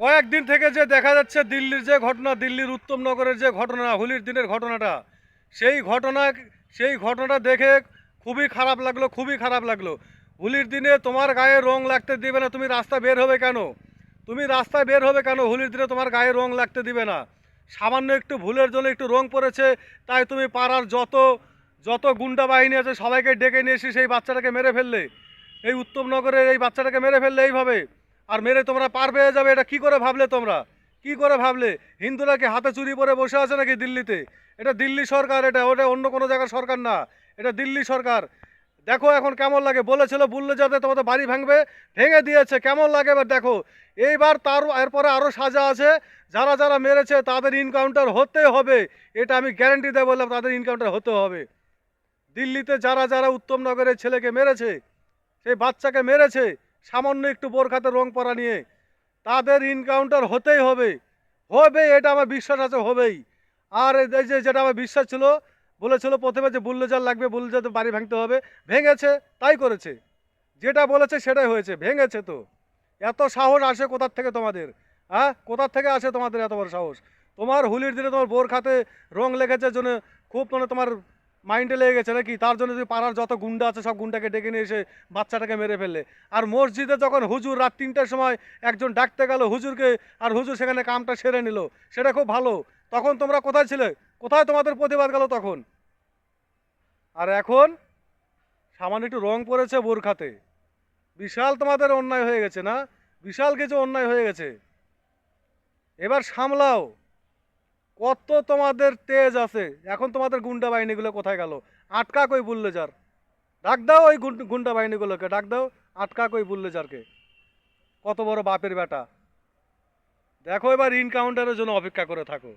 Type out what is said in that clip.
কয়েকদিন থেকে যে দেখা যাচ্ছে দিল্লির যে ঘটনা, দিল্লির উত্তমনগরের যে ঘটনা, হোলির দিনের ঘটনাটা, সেই ঘটনা সেই ঘটনাটা দেখে খুবই খারাপ লাগলো, খুবই খারাপ লাগলো। হোলির দিনে তোমার গায়ে রং লাগতে দিবে না, তুমি রাস্তা বের হবে কেন? তুমি রাস্তায় বের হবে কেন? হোলির দিনে তোমার গায়ে রং লাগতে দিবে না। সামান্য একটু ভুলের জন্য একটু রং পড়েছে, তাই তুমি পাড়ার যত যত গুন্ডা বাহিনী আছে সবাইকে ডেকে নিয়ে এসে সেই বাচ্চাটাকে মেরে ফেললে। এই উত্তমনগরের এই বাচ্চাটাকে মেরে ফেললে এইভাবে। আর মেরে তোমরা পার পেয়ে যাবে, এটা কি করে ভাবলে তোমরা? কি করে ভাবলে? হিন্দুরা কি হাতে চুরি পরে বসে আছে নাকি দিল্লিতে? এটা দিল্লি সরকার, এটা ওটা অন্য কোনো জায়গার সরকার না। এটা দিল্লি সরকার। দেখো এখন কেমন লাগে, বলেছিল বুল্লে যাতে তোমাদের বাড়ি ভাঙবে, ভেঙে দিয়েছে, কেমন লাগে এবার দেখো। এইবার তার এরপরে আরও সাজা আছে। যারা যারা মেরেছে তাদের ইনকাউন্টার হতে হবে, এটা আমি গ্যারান্টি দেবো, বললাম তাদের ইনকাউন্টার হতে হবে। দিল্লিতে যারা যারা উত্তমনগরের ছেলেকে মেরেছে, সেই বাচ্চাকে মেরেছে সামান্য একটু বোরখাতে রং পরা নিয়ে, তাদের ইনকাউন্টার হতেই হবে। হবে, এটা আমার বিশ্বাস আছে, হবেই। আর এই যে যেটা আমার বিশ্বাস ছিল, বলেছিল প্রথমে যে বুল্ডোজার লাগবে, বুল্ডোজার বাড়ি ভাঙতে হবে, ভেঙেছে, তাই করেছে। যেটা বলেছে সেটাই হয়েছে, ভেঙেছে তো। এত সাহস আসে কোথার থেকে তোমাদের? হ্যাঁ, কোথার থেকে আসে তোমাদের এত বড় সাহস? তোমার হোলির দিনে তোমার বোরখাতে রং লেগেছে জন্য খুব মানে তোমার মাইন্ডে লেগে গেছে নাকি? তার জন্য তুমি পাড়ার যত গুন্ডা আছে সব গুন্ডাকে ডেকে নিয়ে এসে বাচ্চাটাকে মেরে ফেললে। আর মসজিদে যখন হুজুর রাত ৩টার সময় একজন ডাকতে গেল হুজুরকে, আর হুজুর সেখানে কামটা সেরে নিল, সেটা খুব ভালো। তখন তোমরা কোথায় ছিলে? কোথায় তোমাদের প্রতিবাদ গেল তখন? আর এখন সামান্য একটু রং পড়েছে বোরখাতে, বিশাল তোমাদের অন্যায় হয়ে গেছে না? বিশাল কিছু অন্যায় হয়ে গেছে। এবার সামলাও। কত তোমাদের তেজ আছে, এখন তোমাদের গুন্ডা বাহিনীগুলো কোথায় গেল? আটকা কই বুল্লেজার? ডাক দাও ওই গুন্ডা বাহিনীগুলোকে, ডাক দাও। আটকা কই বুল্লেজারকে? কত বড় বাপের বেটা! দেখো এবার ইনকাউন্টারের জন্য অপেক্ষা করে থাকো।